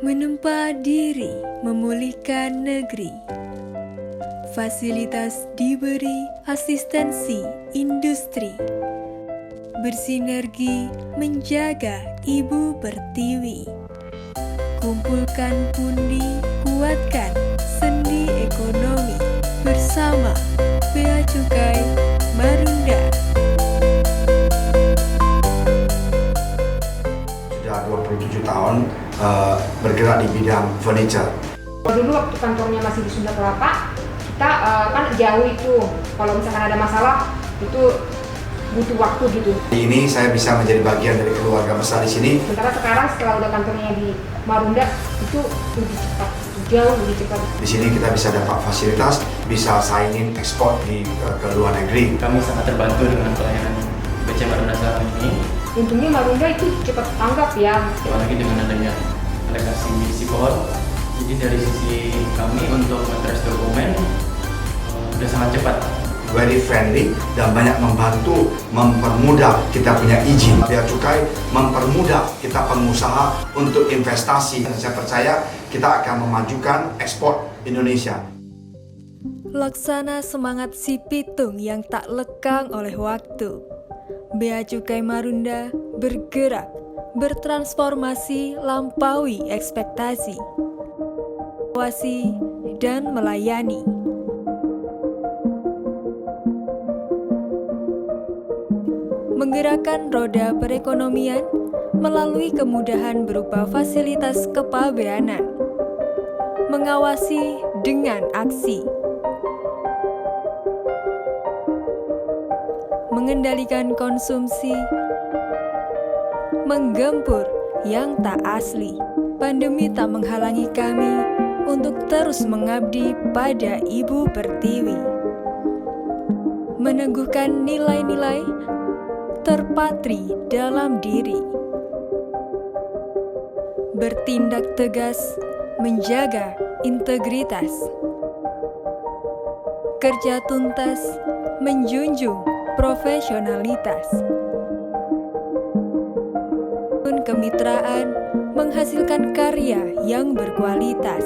Menempa diri, memulihkan negeri. Fasilitas diberi, asistensi industri. Bersinergi menjaga Ibu Pertiwi. Kumpulkan pundi, kuatkan sendi ekonomi. Bersama Bea Cukai Marunda. Sudah 27 tahun bergerak di bidang furniture. Dulu waktu kantornya masih di Sunda Kelapa, kita kan jauh itu. Kalau misalkan ada masalah itu butuh waktu gitu. Ini saya bisa menjadi bagian dari keluarga besar di sini. Sementara sekarang setelah udah kantornya di Marunda itu lebih cepat, jauh lebih cepat. Di sini kita bisa dapat fasilitas, bisa saingin ekspor ke luar negeri. Kami sangat terbantu dengan pelayanan BC Marunda sekarang ini. Untungnya Marunda itu cepat tanggap ya. Apalagi dengan adanya delegasi Sikohol. Jadi dari sisi kami untuk mentrace dokumen sudah sangat cepat. Very friendly dan banyak membantu, mempermudah kita punya izin. Bea Cukai mempermudah kita pengusaha untuk investasi. Dan saya percaya kita akan memajukan ekspor Indonesia. Laksana semangat si pitung yang tak lekang oleh waktu. Bea Cukai Marunda bergerak, bertransformasi lampaui ekspektasi, dan melayani. Menggerakkan roda perekonomian melalui kemudahan berupa fasilitas kepabeanan. Mengawasi dengan aksi. Mengendalikan konsumsi. Menggempur yang tak asli. Pandemi tak menghalangi kami untuk terus mengabdi pada Ibu Pertiwi. Meneguhkan nilai-nilai terpatri dalam diri. Bertindak tegas, menjaga integritas. Kerja tuntas, menjunjung profesionalitas. Kemitraan menghasilkan karya yang berkualitas.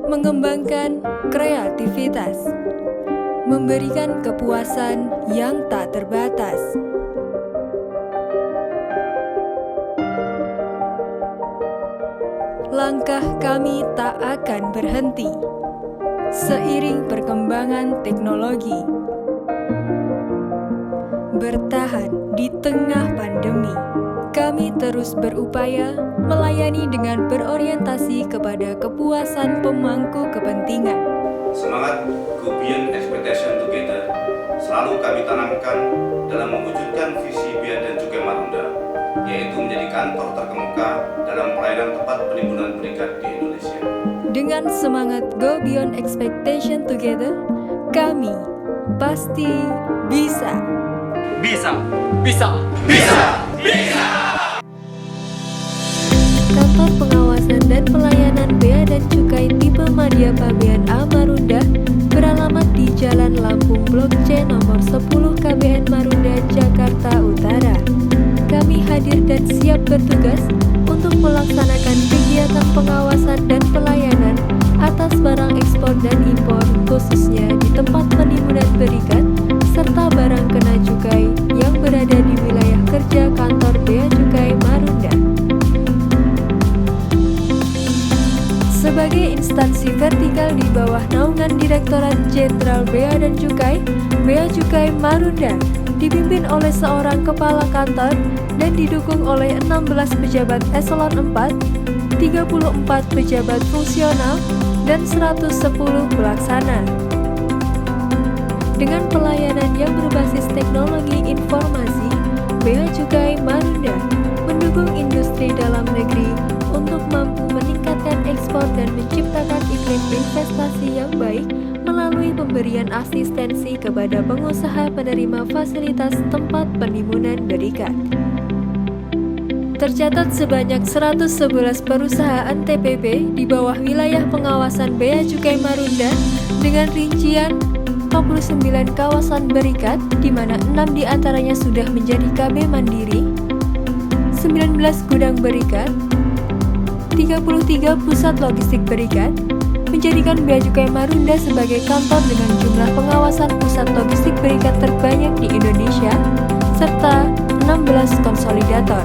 Mengembangkan kreativitas. Memberikan kepuasan yang tak terbatas. Langkah kami tak akan berhenti seiring perkembangan teknologi. Bertahan di tengah pandemi, kami terus berupaya melayani dengan berorientasi kepada kepuasan pemangku kepentingan. Semangat Go Beyond Expectation Together selalu kami tanamkan dalam mewujudkan visi Bea dan Cukai Marunda, yaitu menjadi kantor terkemuka dalam pelayanan tempat penimbunan berikat di Indonesia. Dengan semangat Go Beyond Expectation Together, kami pasti bisa. Bisa, bisa, bisa, bisa! Kantor Pengawasan dan Pelayanan Bea dan Cukai tipe Madya Pabean A Marunda beralamat di Jalan Lampung Blok C nomor 10 KBN Marunda, Jakarta Utara. Kami hadir dan siap bertugas untuk melaksanakan kegiatan pengawasan dan pelayanan atas barang ekspor dan impor, khususnya di tempat penimbunan berikat serta barang kena cukai yang berada di wilayah kerja kantor Bea Cukai Marunda. Sebagai instansi vertikal di bawah naungan Direktorat Jenderal Bea dan Cukai, Bea Cukai Marunda dipimpin oleh seorang kepala kantor dan didukung oleh 16 pejabat eselon 4, 34 pejabat fungsional, dan 110 pelaksana. Dengan pelayanan yang berbasis teknologi informasi, Bea Cukai Marunda mendukung industri dalam negeri untuk mampu meningkatkan ekspor dan menciptakan iklim investasi yang baik melalui pemberian asistensi kepada pengusaha penerima fasilitas tempat penimbunan berikat. Tercatat sebanyak 111 perusahaan TPB di bawah wilayah pengawasan Bea Cukai Marunda dengan rincian 59 kawasan berikat, di mana 6 diantaranya sudah menjadi KB mandiri, 19 gudang berikat, 33 pusat logistik berikat, menjadikan Bea Cukai Marunda sebagai kantor dengan jumlah pengawasan pusat logistik berikat terbanyak di Indonesia, serta 16 konsolidator,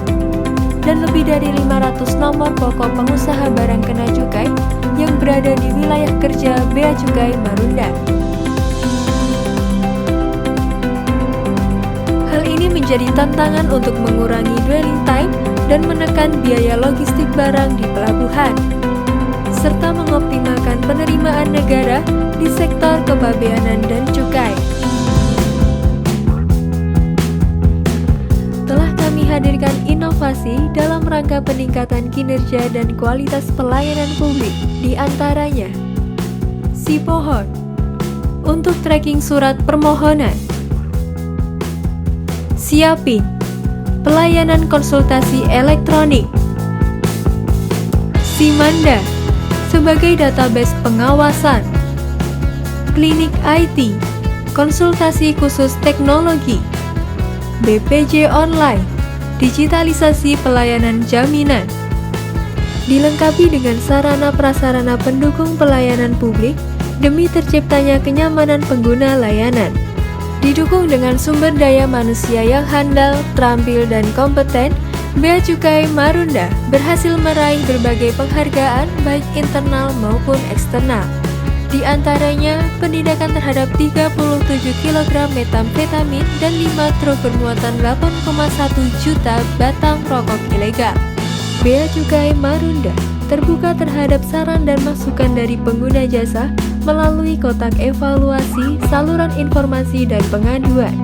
dan lebih dari 500 nomor pokok pengusaha barang kena cukai yang berada di wilayah kerja Bea Cukai Marunda. Hal ini menjadi tantangan untuk mengurangi dwelling time dan menekan biaya logistik barang di pelabuhan, serta mengoptimalkan penerimaan negara di sektor kepabeanan dan cukai. Telah kami hadirkan inovasi dalam rangka peningkatan kinerja dan kualitas pelayanan publik, di antaranya Si Pohon untuk tracking surat permohonan, Siapin pelayanan konsultasi elektronik, Simanda sebagai database pengawasan, Klinik IT, konsultasi khusus teknologi, BPJ Online, digitalisasi pelayanan jaminan, dilengkapi dengan sarana-prasarana pendukung pelayanan publik demi terciptanya kenyamanan pengguna layanan, didukung dengan sumber daya manusia yang handal, terampil, dan kompeten. Bea Cukai Marunda berhasil meraih berbagai penghargaan baik internal maupun eksternal. Di antaranya, penindakan terhadap 37 kg metamfetamin dan 5 truk bermuatan 8,1 juta batang rokok ilegal. Bea Cukai Marunda terbuka terhadap saran dan masukan dari pengguna jasa melalui kotak evaluasi, saluran informasi, dan pengaduan.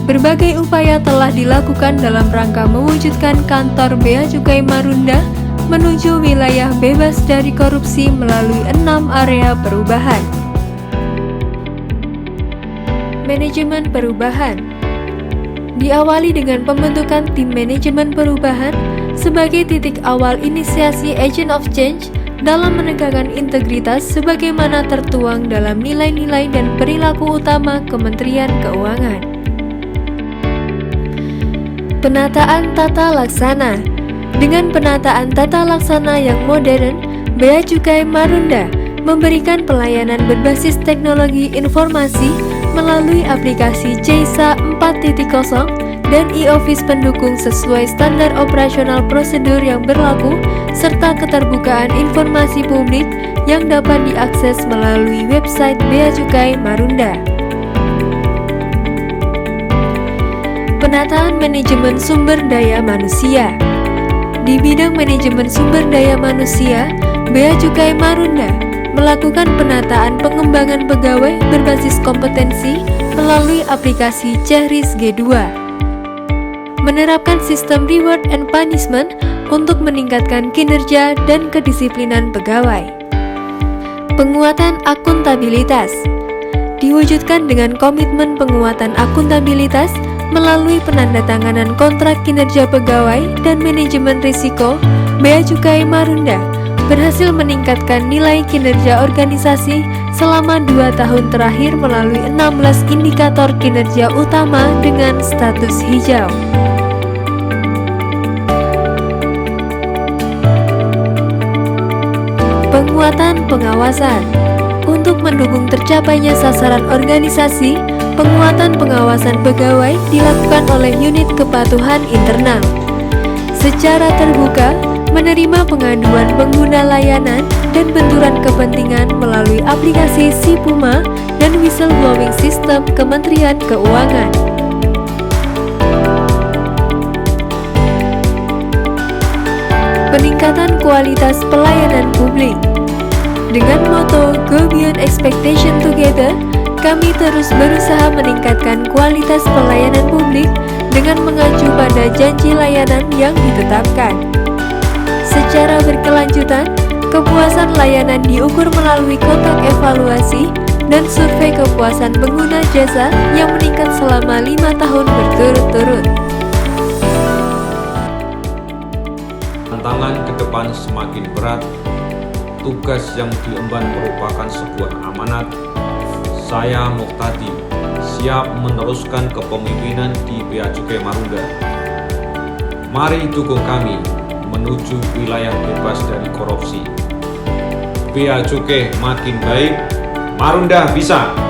Berbagai upaya telah dilakukan dalam rangka mewujudkan kantor Bea Cukai Marunda menuju wilayah bebas dari korupsi melalui 6 area perubahan. Manajemen perubahan diawali dengan pembentukan tim manajemen perubahan sebagai titik awal inisiasi agent of change dalam menegakkan integritas sebagaimana tertuang dalam nilai-nilai dan perilaku utama Kementerian Keuangan. Penataan tata laksana. Dengan penataan tata laksana yang modern, Bea Cukai Marunda memberikan pelayanan berbasis teknologi informasi melalui aplikasi CEISA 4.0 dan e-office pendukung sesuai standar operasional prosedur yang berlaku serta keterbukaan informasi publik yang dapat diakses melalui website Bea Cukai Marunda. Penataan manajemen sumber daya manusia. Di bidang manajemen sumber daya manusia, Bea Cukai Marunda melakukan penataan pengembangan pegawai berbasis kompetensi melalui aplikasi Cehris G2. Menerapkan sistem reward and punishment untuk meningkatkan kinerja dan kedisiplinan pegawai. Penguatan akuntabilitas diwujudkan dengan komitmen penguatan akuntabilitas melalui penandatanganan kontrak kinerja pegawai dan manajemen risiko. Bea Cukai Marunda berhasil meningkatkan nilai kinerja organisasi selama 2 tahun terakhir melalui 16 indikator kinerja utama dengan status hijau. Penguatan pengawasan. Untuk mendukung tercapainya sasaran organisasi, penguatan pengawasan pegawai dilakukan oleh unit kepatuhan internal. Secara terbuka, menerima pengaduan pengguna layanan dan benturan kepentingan melalui aplikasi SIPUMA dan whistleblowing system Kementerian Keuangan. Peningkatan kualitas pelayanan publik. Dengan moto Go Beyond Expectation Together, kami terus berusaha meningkatkan kualitas pelayanan publik dengan mengacu pada janji layanan yang ditetapkan. Secara berkelanjutan, kepuasan layanan diukur melalui kotak evaluasi dan survei kepuasan pengguna jasa yang meningkat selama 5 tahun berturut-turut. Tantangan ke depan semakin berat. Tugas yang diemban merupakan sebuah amanat. Saya Muhtadi siap meneruskan kepemimpinan di Bea Cukai Marunda. Mari dukung kami menuju wilayah bebas dari korupsi. Bea Cukai makin baik, Marunda bisa.